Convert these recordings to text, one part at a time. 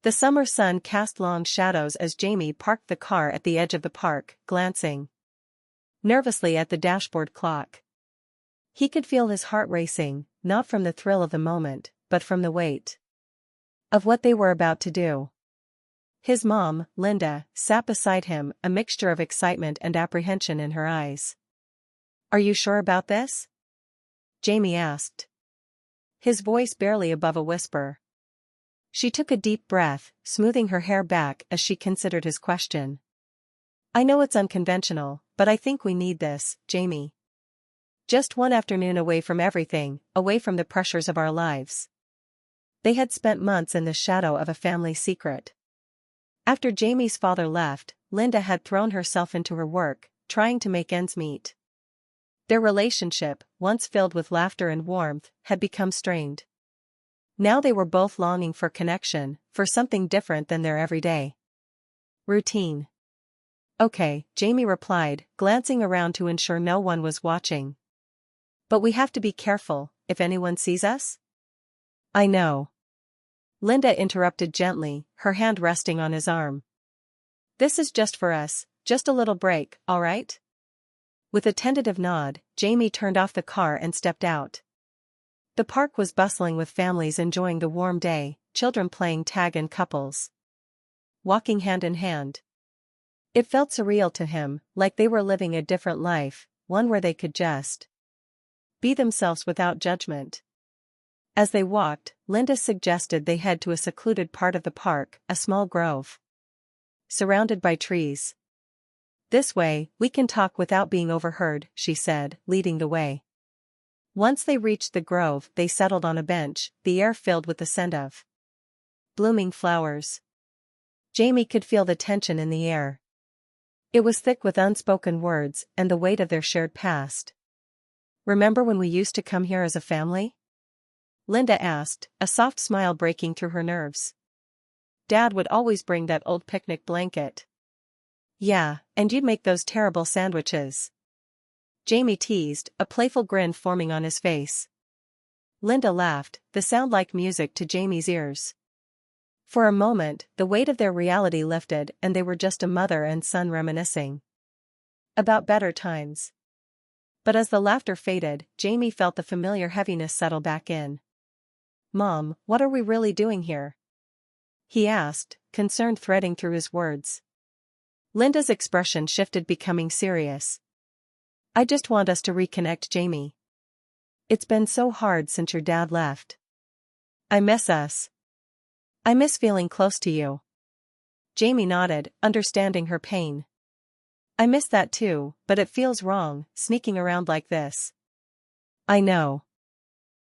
The summer sun cast long shadows as Jamie parked the car at the edge of the park, glancing nervously at the dashboard clock. He could feel his heart racing, not from the thrill of the moment, but from the weight of what they were about to do. His mom, Linda, sat beside him, a mixture of excitement and apprehension in her eyes. "Are you sure about this?" Jamie asked, his voice barely above a whisper. She took a deep breath, smoothing her hair back as she considered his question. "I know it's unconventional, but I think we need this, Jamie. Just one afternoon away from everything, away from the pressures of our lives." They had spent months in the shadow of a family secret. After Jamie's father left, Linda had thrown herself into her work, trying to make ends meet. Their relationship, once filled with laughter and warmth, had become strained. Now they were both longing for connection, for something different than their everyday routine. "Okay," Jamie replied, glancing around to ensure no one was watching. "But we have to be careful, if anyone sees us?" "I know." Linda interrupted gently, her hand resting on his arm. "This is just for us, just a little break, all right?" With a tentative nod, Jamie turned off the car and stepped out. The park was bustling with families enjoying the warm day, children playing tag and couples walking hand in hand. It felt surreal to him, like they were living a different life, one where they could just be themselves without judgment. As they walked, Linda suggested they head to a secluded part of the park, a small grove surrounded by trees. "This way, we can talk without being overheard," she said, leading the way. Once they reached the grove, they settled on a bench, the air filled with the scent of blooming flowers. Jamie could feel the tension in the air. It was thick with unspoken words and the weight of their shared past. "Remember when we used to come here as a family?" Linda asked, a soft smile breaking through her nerves. "Dad would always bring that old picnic blanket." "Yeah, and you'd make those terrible sandwiches," Jamie teased, a playful grin forming on his face. Linda laughed, the sound like music to Jamie's ears. For a moment, the weight of their reality lifted and they were just a mother and son reminiscing about better times. But as the laughter faded, Jamie felt the familiar heaviness settle back in. "Mom, what are we really doing here?" he asked, concern threading through his words. Linda's expression shifted, becoming serious. "I just want us to reconnect, Jamie. It's been so hard since your dad left. I miss us. I miss feeling close to you." Jamie nodded, understanding her pain. "I miss that too, but it feels wrong, sneaking around like this." "I know,"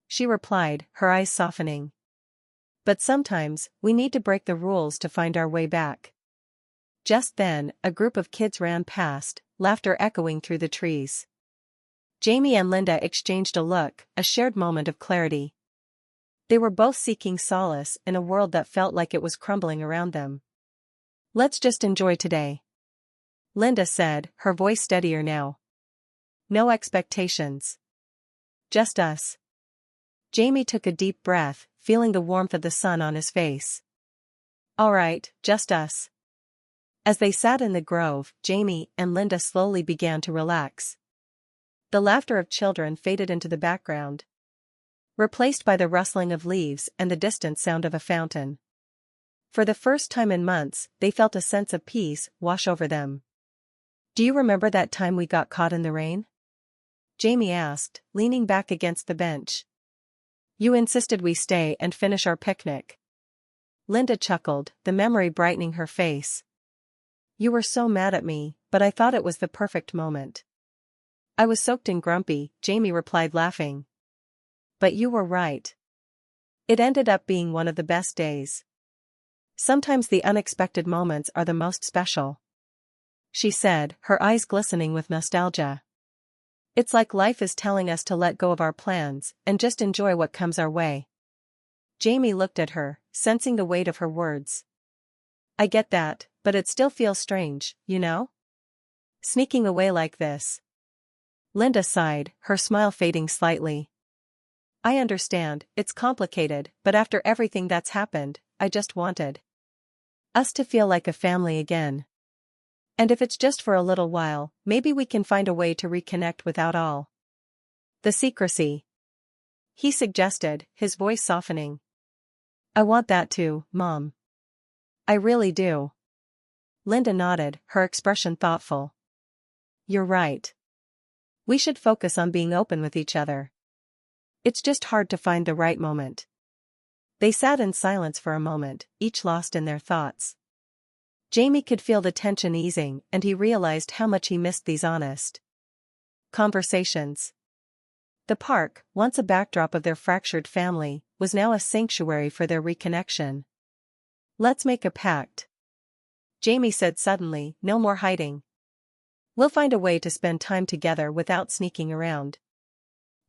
she replied, her eyes softening. "But sometimes, we need to break the rules to find our way back." Just then, a group of kids ran past, laughter echoing through the trees. Jamie and Linda exchanged a look, a shared moment of clarity. They were both seeking solace in a world that felt like it was crumbling around them. "Let's just enjoy today," Linda said, her voice steadier now. "No expectations. Just us." Jamie took a deep breath, feeling the warmth of the sun on his face. "All right, just us." As they sat in the grove, Jamie and Linda slowly began to relax. The laughter of children faded into the background, replaced by the rustling of leaves and the distant sound of a fountain. For the first time in months, they felt a sense of peace wash over them. "Do you remember that time we got caught in the rain?" Jamie asked, leaning back against the bench. "You insisted we stay and finish our picnic." Linda chuckled, the memory brightening her face. "You were so mad at me, but I thought it was the perfect moment." "I was soaked and grumpy," Jamie replied, laughing. "But you were right. It ended up being one of the best days. Sometimes the unexpected moments are the most special," she said, her eyes glistening with nostalgia. "It's like life is telling us to let go of our plans and just enjoy what comes our way." Jamie looked at her, sensing the weight of her words. "I get that, but it still feels strange, you know? Sneaking away like this." Linda sighed, her smile fading slightly. "I understand, it's complicated, but after everything that's happened, I just wanted Us to feel like a family again. And if it's just for a little while, maybe we can find a way to reconnect without all the secrecy. He suggested, his voice softening. I want that too, Mom. I really do. Linda nodded, her expression thoughtful. You're right. We should focus on being open with each other. It's just hard to find the right moment. They sat in silence for a moment, each lost in their thoughts. Jamie could feel the tension easing, and he realized how much he missed these honest conversations. The park, once a backdrop of their fractured family, was now a sanctuary for their reconnection. Let's make a pact. Jamie said suddenly, no more hiding. We'll find a way to spend time together without sneaking around.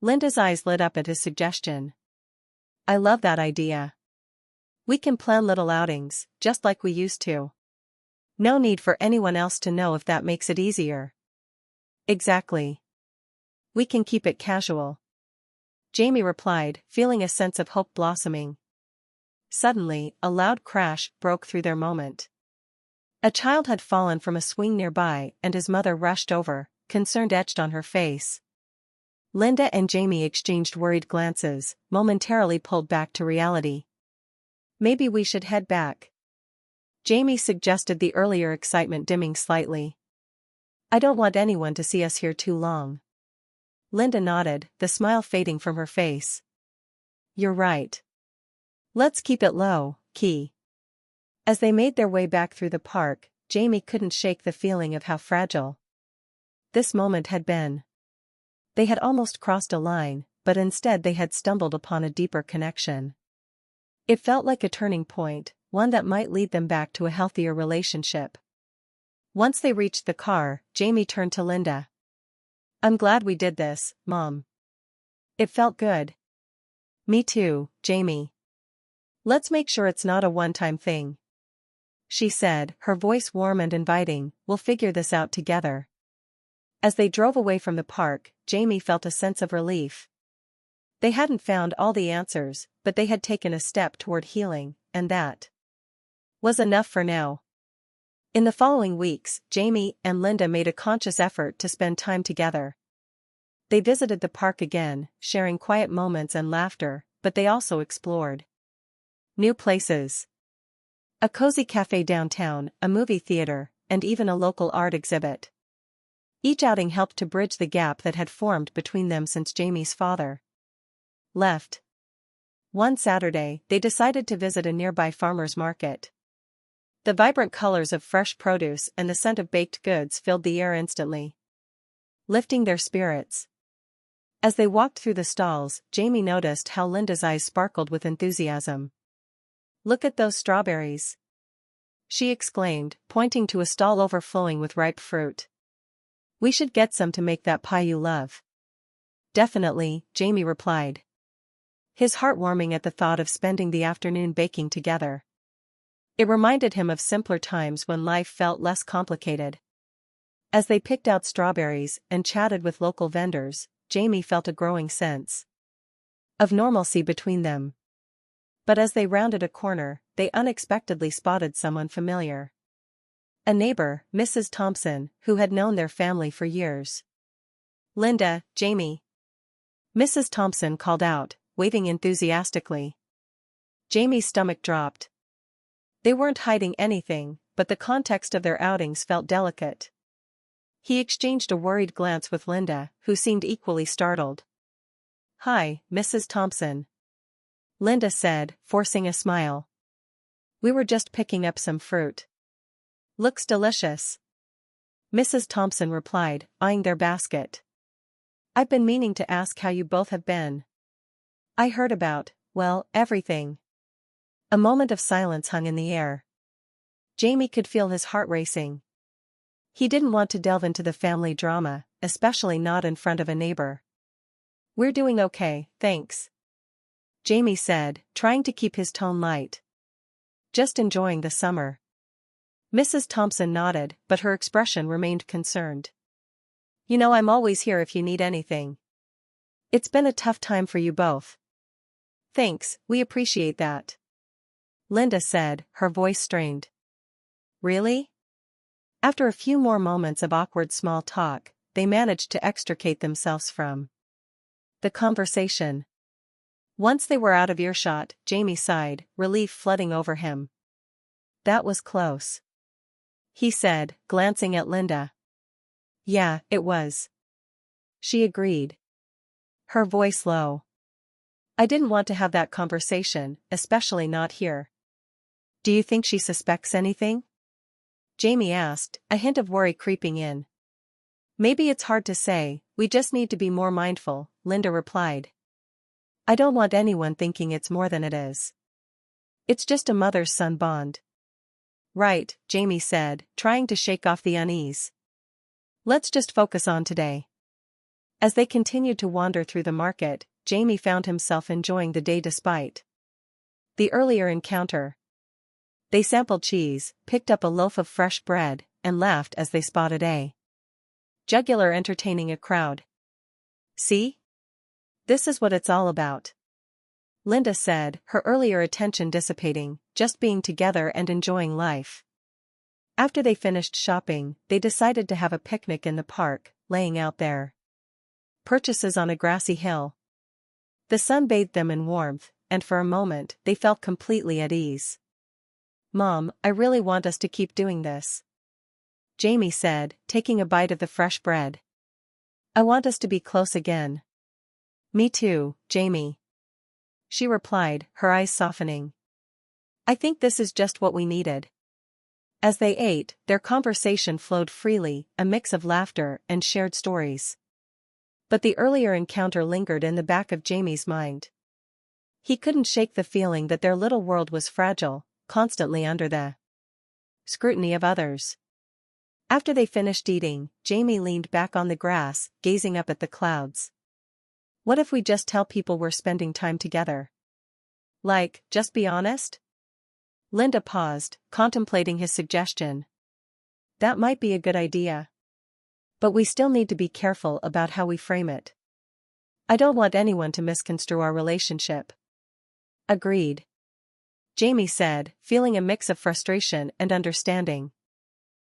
Linda's eyes lit up at his suggestion. I love that idea. We can plan little outings, just like we used to. No need for anyone else to know if that makes it easier. Exactly. We can keep it casual. Jamie replied, feeling a sense of hope blossoming. Suddenly, a loud crash broke through their moment. A child had fallen from a swing nearby, and his mother rushed over, concern etched on her face. Linda and Jamie exchanged worried glances, momentarily pulled back to reality. Maybe we should head back. Jamie suggested, the earlier excitement dimming slightly. I don't want anyone to see us here too long. Linda nodded, the smile fading from her face. You're right. Let's keep it low, key. As they made their way back through the park, Jamie couldn't shake the feeling of how fragile this moment had been. They had almost crossed a line, but instead they had stumbled upon a deeper connection. It felt like a turning point, one that might lead them back to a healthier relationship. Once they reached the car, Jamie turned to Linda. I'm glad we did this, Mom. It felt good. Me too, Jamie. Let's make sure it's not a one-time thing. She said, her voice warm and inviting, we'll figure this out together. As they drove away from the park, Jamie felt a sense of relief. They hadn't found all the answers, but they had taken a step toward healing, and that was enough for now. In the following weeks, Jamie and Linda made a conscious effort to spend time together. They visited the park again, sharing quiet moments and laughter, but they also explored new places. A cozy cafe downtown, a movie theater, and even a local art exhibit. Each outing helped to bridge the gap that had formed between them since Jamie's father left. One Saturday, they decided to visit a nearby farmer's market. The vibrant colors of fresh produce and the scent of baked goods filled the air instantly, lifting their spirits. As they walked through the stalls, Jamie noticed how Linda's eyes sparkled with enthusiasm. Look at those strawberries, she exclaimed, pointing to a stall overflowing with ripe fruit. We should get some to make that pie you love. Definitely, Jamie replied, his heart warming at the thought of spending the afternoon baking together. It reminded him of simpler times when life felt less complicated. As they picked out strawberries and chatted with local vendors, Jamie felt a growing sense of normalcy between them. But as they rounded a corner, they unexpectedly spotted someone familiar. A neighbor, Mrs. Thompson, who had known their family for years. Linda, Jamie. Mrs. Thompson called out, waving enthusiastically. Jamie's stomach dropped. They weren't hiding anything, but the context of their outings felt delicate. He exchanged a worried glance with Linda, who seemed equally startled. Hi, Mrs. Thompson. Linda said, forcing a smile. We were just picking up some fruit. Looks delicious. Mrs. Thompson replied, eyeing their basket. I've been meaning to ask how you both have been. I heard about, well, everything. A moment of silence hung in the air. Jamie could feel his heart racing. He didn't want to delve into the family drama, especially not in front of a neighbor. We're doing okay, thanks. Jamie said, trying to keep his tone light. Just enjoying the summer. Mrs. Thompson nodded, but her expression remained concerned. You know I'm always here if you need anything. It's been a tough time for you both. Thanks, we appreciate that. Linda said, her voice strained. Really? After a few more moments of awkward small talk, they managed to extricate themselves from the conversation. Once they were out of earshot, Jamie sighed, relief flooding over him. That was close, he said, glancing at Linda. Yeah, it was, she agreed, her voice low. I didn't want to have that conversation, especially not here. Do you think she suspects anything? Jamie asked, a hint of worry creeping in. Maybe it's hard to say, we just need to be more mindful, Linda replied. I don't want anyone thinking it's more than it is. It's just a mother-son bond. Right, Jamie said, trying to shake off the unease. Let's just focus on today. As they continued to wander through the market, Jamie found himself enjoying the day despite the earlier encounter. They sampled cheese, picked up a loaf of fresh bread, and laughed as they spotted a jugular entertaining a crowd. See? This is what it's all about, Linda said, her earlier attention dissipating, just being together and enjoying life. After they finished shopping, they decided to have a picnic in the park, laying out their purchases on a grassy hill. The sun bathed them in warmth, and for a moment, they felt completely at ease. Mom, I really want us to keep doing this, Jamie said, taking a bite of the fresh bread. I want us to be close again. Me too, Jamie, she replied, her eyes softening. I think this is just what we needed. As they ate, their conversation flowed freely, a mix of laughter and shared stories. But the earlier encounter lingered in the back of Jamie's mind. He couldn't shake the feeling that their little world was fragile, constantly under the scrutiny of others. After they finished eating, Jamie leaned back on the grass, gazing up at the clouds. What if we just tell people we're spending time together? Like, just be honest? Linda paused, contemplating his suggestion. That might be a good idea. But we still need to be careful about how we frame it. I don't want anyone to misconstrue our relationship. Agreed, Jamie said, feeling a mix of frustration and understanding.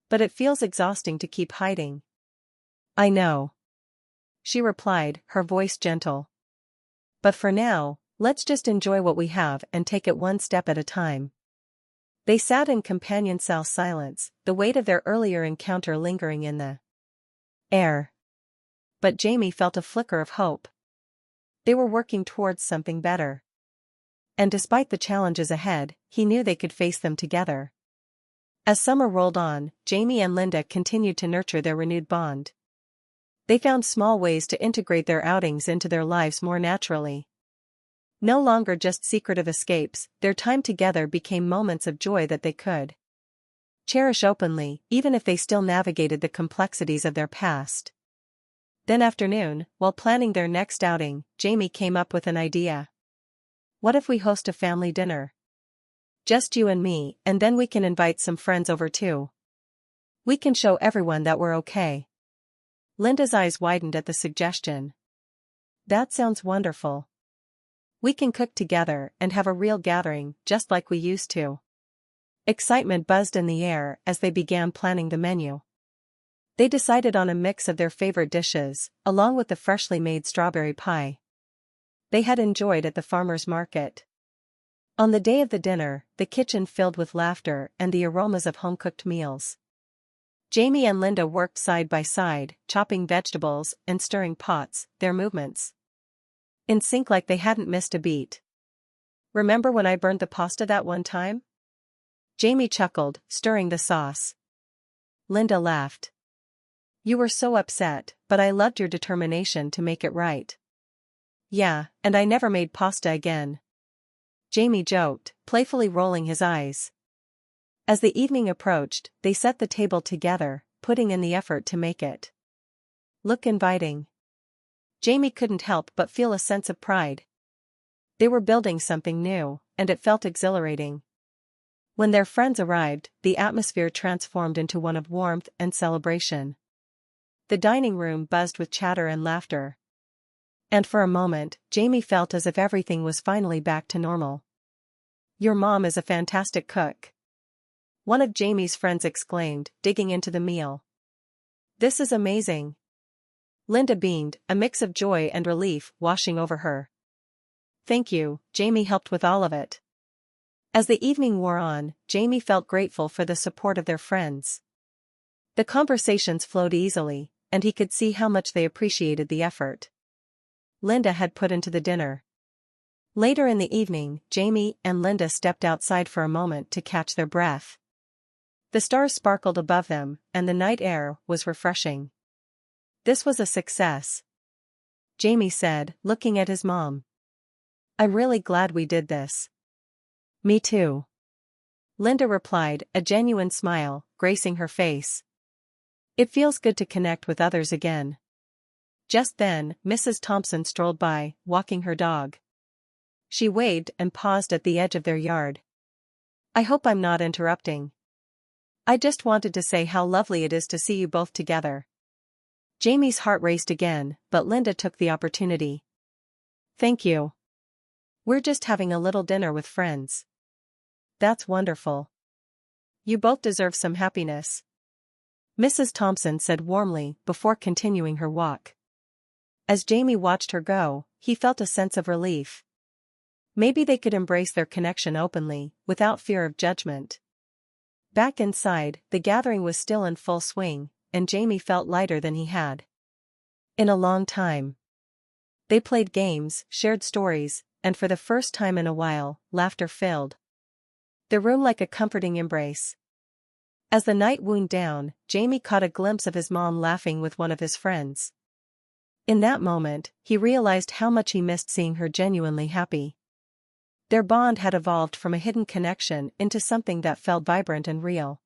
But it feels exhausting to keep hiding. I know, she replied, her voice gentle. But for now, let's just enjoy what we have and take it one step at a time. They sat in companion-style silence, the weight of their earlier encounter lingering in the air. But Jamie felt a flicker of hope. They were working towards something better. And despite the challenges ahead, he knew they could face them together. As summer rolled on, Jamie and Linda continued to nurture their renewed bond. They found small ways to integrate their outings into their lives more naturally. No longer just secretive escapes, their time together became moments of joy that they could cherish openly, even if they still navigated the complexities of their past. That afternoon, while planning their next outing, Jamie came up with an idea. What if we host a family dinner? Just you and me, and then we can invite some friends over too. We can show everyone that we're okay. Linda's eyes widened at the suggestion. That sounds wonderful. We can cook together and have a real gathering, just like we used to. Excitement buzzed in the air as they began planning the menu. They decided on a mix of their favorite dishes, along with the freshly made strawberry pie they had enjoyed at the farmer's market. On the day of the dinner, the kitchen filled with laughter and the aromas of home-cooked meals. Jamie and Linda worked side by side, chopping vegetables and stirring pots, their movements in sync like they hadn't missed a beat. Remember when I burned the pasta that one time? Jamie chuckled, stirring the sauce. Linda laughed. You were so upset, but I loved your determination to make it right. Yeah, and I never made pasta again, Jamie joked, playfully rolling his eyes. As the evening approached, they set the table together, putting in the effort to make it look inviting. Jamie couldn't help but feel a sense of pride. They were building something new, and it felt exhilarating. When their friends arrived, the atmosphere transformed into one of warmth and celebration. The dining room buzzed with chatter and laughter. And for a moment, Jamie felt as if everything was finally back to normal. Your mom is a fantastic cook, one of Jamie's friends exclaimed, digging into the meal. "This is amazing." Linda beamed, a mix of joy and relief washing over her. "Thank you," Jamie helped with all of it. As the evening wore on, Jamie felt grateful for the support of their friends. The conversations flowed easily, and he could see how much they appreciated the effort Linda had put into the dinner. Later in the evening, Jamie and Linda stepped outside for a moment to catch their breath. The stars sparkled above them, and the night air was refreshing. "This was a success," Jamie said, looking at his mom. "I'm really glad we did this." "Me too," Linda replied, a genuine smile gracing her face. "It feels good to connect with others again." Just then, Mrs. Thompson strolled by, walking her dog. She waved and paused at the edge of their yard. "I hope I'm not interrupting. I just wanted to say how lovely it is to see you both together." Jamie's heart raced again, but Linda took the opportunity. "Thank you. We're just having a little dinner with friends." "That's wonderful. You both deserve some happiness," Mrs. Thompson said warmly before continuing her walk. As Jamie watched her go, he felt a sense of relief. Maybe they could embrace their connection openly, without fear of judgment. Back inside, the gathering was still in full swing, and Jamie felt lighter than he had in a long time. They played games, shared stories, and for the first time in a while, laughter filled the room like a comforting embrace. As the night wound down, Jamie caught a glimpse of his mom laughing with one of his friends. In that moment, he realized how much he missed seeing her genuinely happy. Their bond had evolved from a hidden connection into something that felt vibrant and real.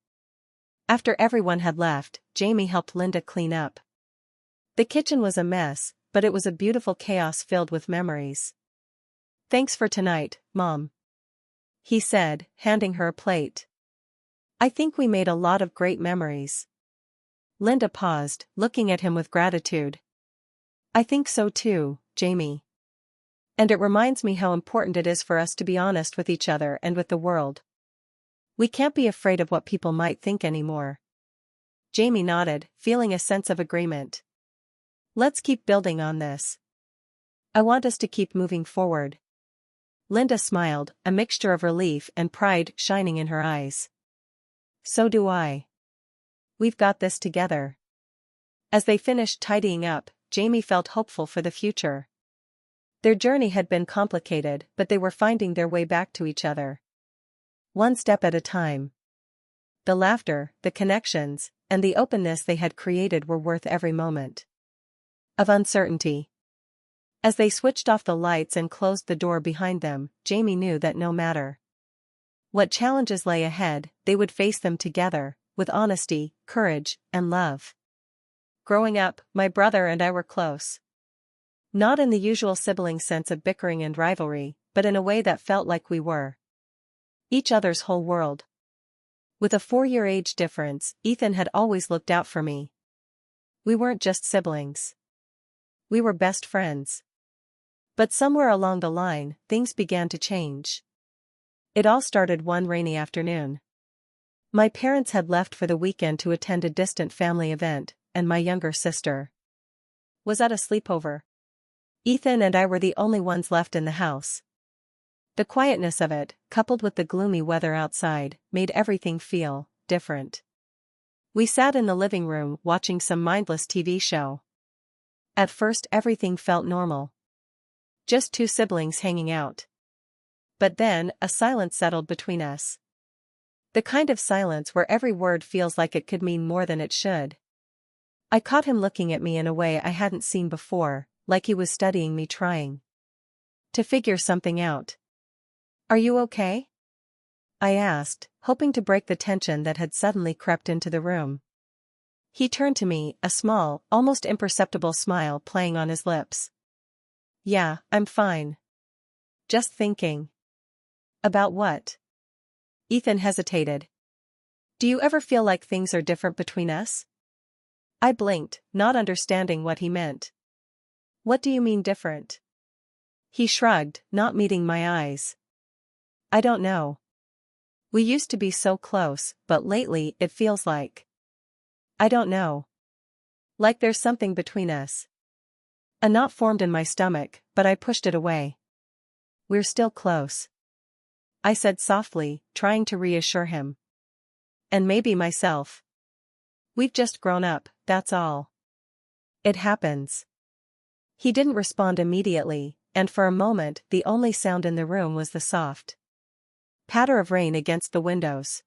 After everyone had left, Jamie helped Linda clean up. The kitchen was a mess, but it was a beautiful chaos filled with memories. "Thanks for tonight, Mom," he said, handing her a plate. "I think we made a lot of great memories." Linda paused, looking at him with gratitude. "I think so too, Jamie. And it reminds me how important it is for us to be honest with each other and with the world. We can't be afraid of what people might think anymore." Jamie nodded, feeling a sense of agreement. "Let's keep building on this. I want us to keep moving forward." Linda smiled, a mixture of relief and pride shining in her eyes. "So do I. We've got this together." As they finished tidying up, Jamie felt hopeful for the future. Their journey had been complicated, but they were finding their way back to each other. One step at a time. The laughter, the connections, and the openness they had created were worth every moment of uncertainty. As they switched off the lights and closed the door behind them, Jamie knew that no matter what challenges lay ahead, they would face them together, with honesty, courage, and love. Growing up, my brother and I were close. Not in the usual sibling sense of bickering and rivalry, but in a way that felt like we were each other's whole world. With a 4-year age difference, Ethan had always looked out for me. We weren't just siblings. We were best friends. But somewhere along the line, things began to change. It all started one rainy afternoon. My parents had left for the weekend to attend a distant family event, and my younger sister was at a sleepover. Ethan and I were the only ones left in the house. The quietness of it, coupled with the gloomy weather outside, made everything feel different. We sat in the living room watching some mindless TV show. At first everything felt normal. Just two siblings hanging out. But then, a silence settled between us. The kind of silence where every word feels like it could mean more than it should. I caught him looking at me in a way I hadn't seen before, like he was studying me, trying to figure something out. "Are you okay?" I asked, hoping to break the tension that had suddenly crept into the room. He turned to me, a small, almost imperceptible smile playing on his lips. "Yeah, I'm fine. Just thinking." "About what?" Ethan hesitated. "Do you ever feel like things are different between us?" I blinked, not understanding what he meant. "What do you mean different?" He shrugged, not meeting my eyes. "I don't know. We used to be so close, but lately it feels like. I don't know. Like there's something between us. A knot formed in my stomach, but I pushed it away. We're still close, I said softly, trying to reassure him. And maybe myself. We've just grown up, that's all. It happens. He didn't respond immediately, and for a moment the only sound in the room was the soft patter of rain against the windows.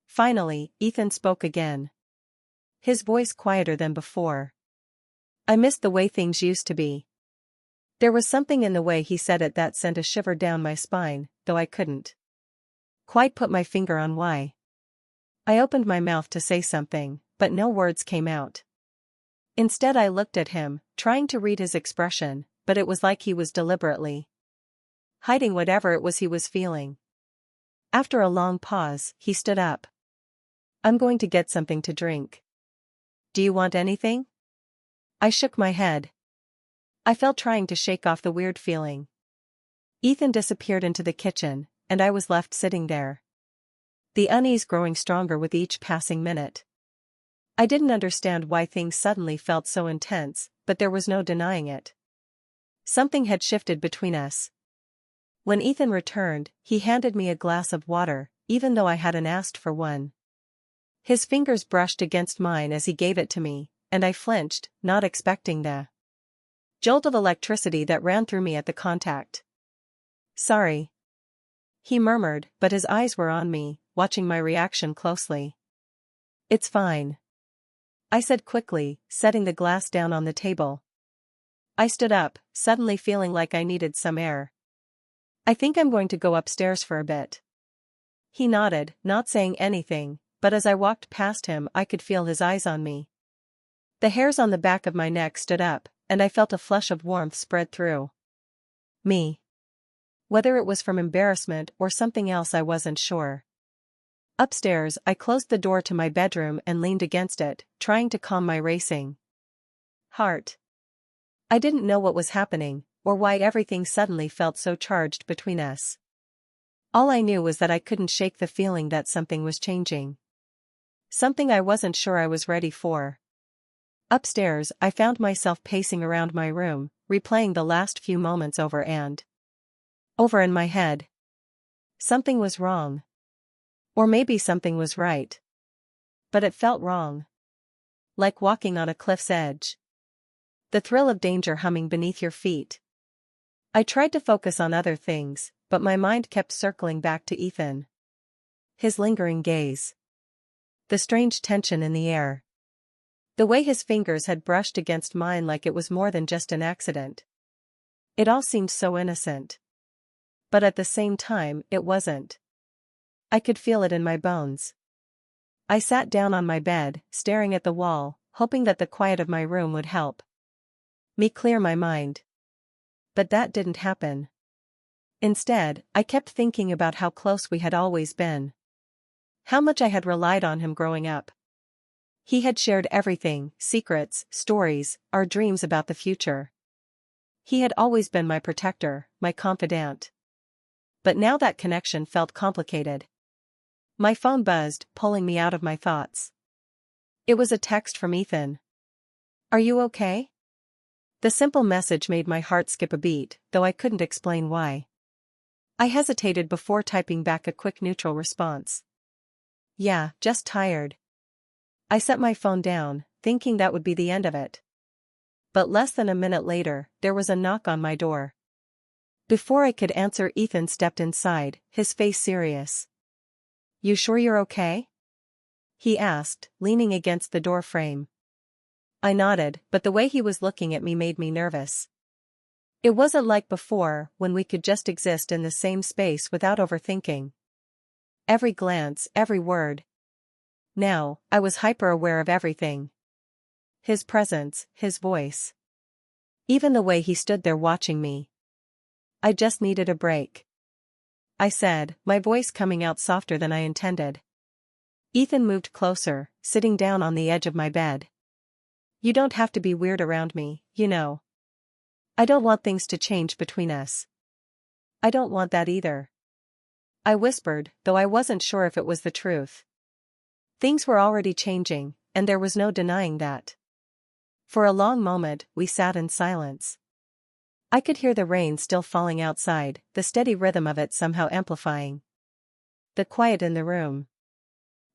Finally, Ethan spoke again. His voice quieter than before. I missed the way things used to be. There was something in the way he said it that sent a shiver down my spine, though I couldn't quite put my finger on why. I opened my mouth to say something, but no words came out. Instead I looked at him, trying to read his expression, but it was like he was deliberately hiding whatever it was he was feeling. After a long pause, he stood up. I'm going to get something to drink. Do you want anything? I shook my head. I felt trying to shake off the weird feeling. Ethan disappeared into the kitchen, and I was left sitting there. The unease growing stronger with each passing minute. I didn't understand why things suddenly felt so intense, but there was no denying it. Something had shifted between us. When Ethan returned, he handed me a glass of water, even though I hadn't asked for one. His fingers brushed against mine as he gave it to me, and I flinched, not expecting the jolt of electricity that ran through me at the contact. Sorry, he murmured, but his eyes were on me, watching my reaction closely. It's fine, I said quickly, setting the glass down on the table. I stood up, suddenly feeling like I needed some air. I think I'm going to go upstairs for a bit. He nodded, not saying anything, but as I walked past him I could feel his eyes on me. The hairs on the back of my neck stood up, and I felt a flush of warmth spread through me. Whether it was from embarrassment or something else I wasn't sure. Upstairs, I closed the door to my bedroom and leaned against it, trying to calm my racing heart. I didn't know what was happening, or why everything suddenly felt so charged between us. All I knew was that I couldn't shake the feeling that something was changing. Something I wasn't sure I was ready for. Upstairs, I found myself pacing around my room, replaying the last few moments over and over in my head. Something was wrong. Or maybe something was right. But it felt wrong. Like walking on a cliff's edge. The thrill of danger humming beneath your feet. I tried to focus on other things, but my mind kept circling back to Ethan. His lingering gaze. The strange tension in the air. The way his fingers had brushed against mine like it was more than just an accident. It all seemed so innocent. But at the same time, it wasn't. I could feel it in my bones. I sat down on my bed, staring at the wall, hoping that the quiet of my room would help me clear my mind. But that didn't happen. Instead, I kept thinking about how close we had always been. How much I had relied on him growing up. He had shared everything, secrets, stories, our dreams about the future. He had always been my protector, my confidant. But now that connection felt complicated. My phone buzzed, pulling me out of my thoughts. It was a text from Ethan. Are you okay? The simple message made my heart skip a beat, though I couldn't explain why. I hesitated before typing back a quick neutral response. Yeah, just tired. I set my phone down, thinking that would be the end of it. But less than a minute later, there was a knock on my door. Before I could answer, Ethan stepped inside, his face serious. You sure you're okay? He asked, leaning against the door frame. I nodded, but the way he was looking at me made me nervous. It wasn't like before, when we could just exist in the same space without overthinking every glance, every word. Now, I was hyper-aware of everything. His presence, his voice. Even the way he stood there watching me. I just needed a break. I said, my voice coming out softer than I intended. Ethan moved closer, sitting down on the edge of my bed. You don't have to be weird around me, you know. I don't want things to change between us. I don't want that either. I whispered, though I wasn't sure if it was the truth. Things were already changing, and there was no denying that. For a long moment, we sat in silence. I could hear the rain still falling outside, the steady rhythm of it somehow amplifying the quiet in the room.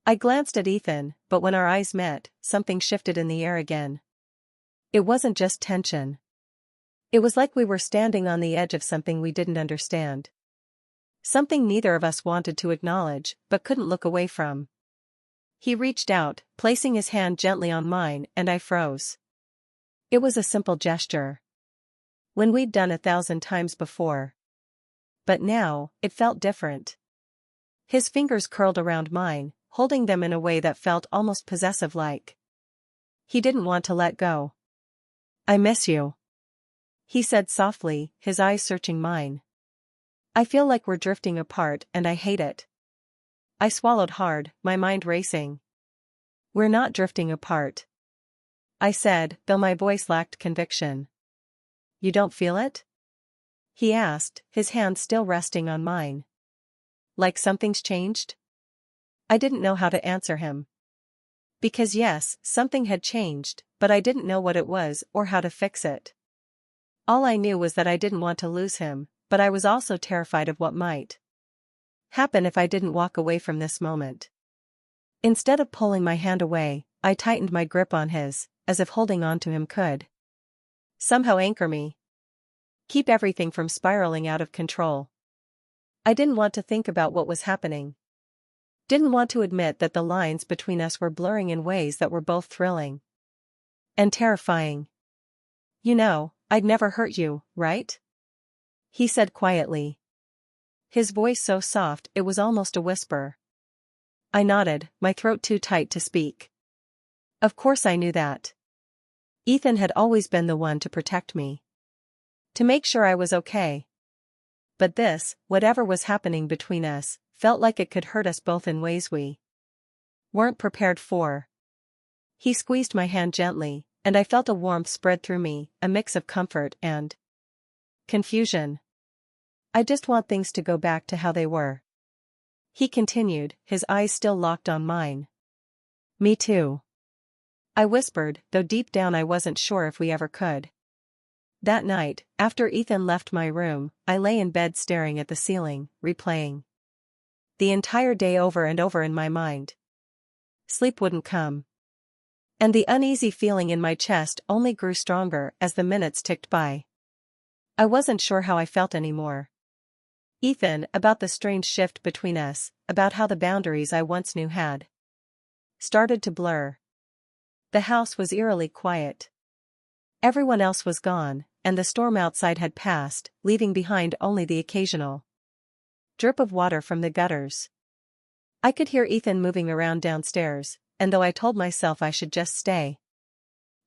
I glanced at Ethan, but when our eyes met, something shifted in the air again. It wasn't just tension. It was like we were standing on the edge of something we didn't understand. Something neither of us wanted to acknowledge, but couldn't look away from. He reached out, placing his hand gently on mine, and I froze. It was a simple gesture. When we'd done 1,000 times before. But now, it felt different. His fingers curled around mine, holding them in a way that felt almost possessive-like. He didn't want to let go. "I miss you," he said softly, his eyes searching mine. "I feel like we're drifting apart and I hate it." I swallowed hard, my mind racing. "We're not drifting apart," I said, though my voice lacked conviction. "You don't feel it?" he asked, his hand still resting on mine. "Like something's changed?" I didn't know how to answer him. Because yes, something had changed, but I didn't know what it was or how to fix it. All I knew was that I didn't want to lose him, but I was also terrified of what might happen if I didn't walk away from this moment. Instead of pulling my hand away, I tightened my grip on his, as if holding on to him could somehow anchor me. Keep everything from spiraling out of control. I didn't want to think about what was happening. Didn't want to admit that the lines between us were blurring in ways that were both thrilling and terrifying. "You know, I'd never hurt you, right?" he said quietly. His voice so soft it was almost a whisper. I nodded, my throat too tight to speak. Of course I knew that. Ethan had always been the one to protect me. To make sure I was okay. But this, whatever was happening between us, felt like it could hurt us both in ways we weren't prepared for. He squeezed my hand gently, and I felt a warmth spread through me, a mix of comfort and confusion. "I just want things to go back to how they were," he continued, his eyes still locked on mine. "Me too," I whispered, though deep down I wasn't sure if we ever could. That night, after Ethan left my room, I lay in bed staring at the ceiling, replaying the entire day over and over in my mind. Sleep wouldn't come. And the uneasy feeling in my chest only grew stronger as the minutes ticked by. I wasn't sure how I felt anymore. Ethan, about the strange shift between us, about how the boundaries I once knew had started to blur. The house was eerily quiet. Everyone else was gone, and the storm outside had passed, leaving behind only the occasional drip of water from the gutters. I could hear Ethan moving around downstairs, and though I told myself I should just stay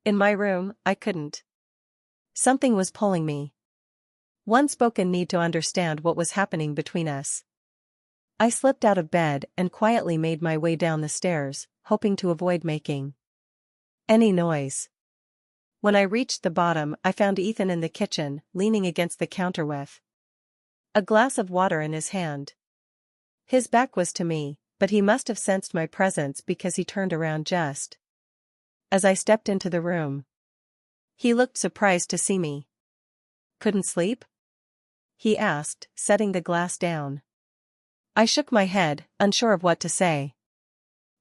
in my room, I couldn't. Something was pulling me. One spoken need to understand what was happening between us. I slipped out of bed and quietly made my way down the stairs, hoping to avoid making any noise. When I reached the bottom, I found Ethan in the kitchen, leaning against the counter with a glass of water in his hand. His back was to me, but he must have sensed my presence because he turned around just as I stepped into the room. He looked surprised to see me. "Couldn't sleep?" he asked, setting the glass down. I shook my head, unsure of what to say.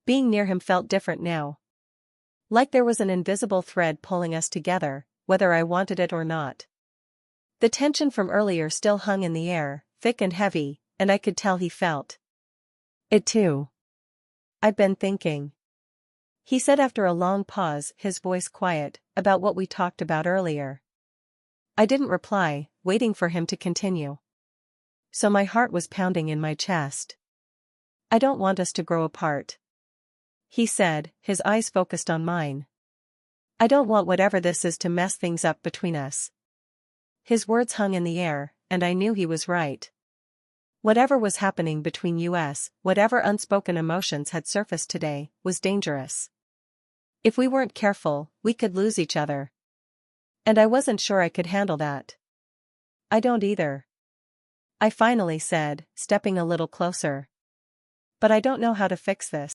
Being near him felt different now. Like there was an invisible thread pulling us together, whether I wanted it or not. The tension from earlier still hung in the air, thick and heavy, and I could tell he felt it too. "I've been thinking," he said after a long pause, his voice quiet, "about what we talked about earlier." I didn't reply, waiting for him to continue. So my heart was pounding in my chest. "I don't want us to grow apart," he said, his eyes focused on mine. "I don't want whatever this is to mess things up between us." His words hung in the air, and I knew he was right. Whatever was happening between us, whatever unspoken emotions had surfaced today, was dangerous. If we weren't careful, we could lose each other. And I wasn't sure I could handle that. "I don't either," I finally said, stepping a little closer. But I don't know how to fix this.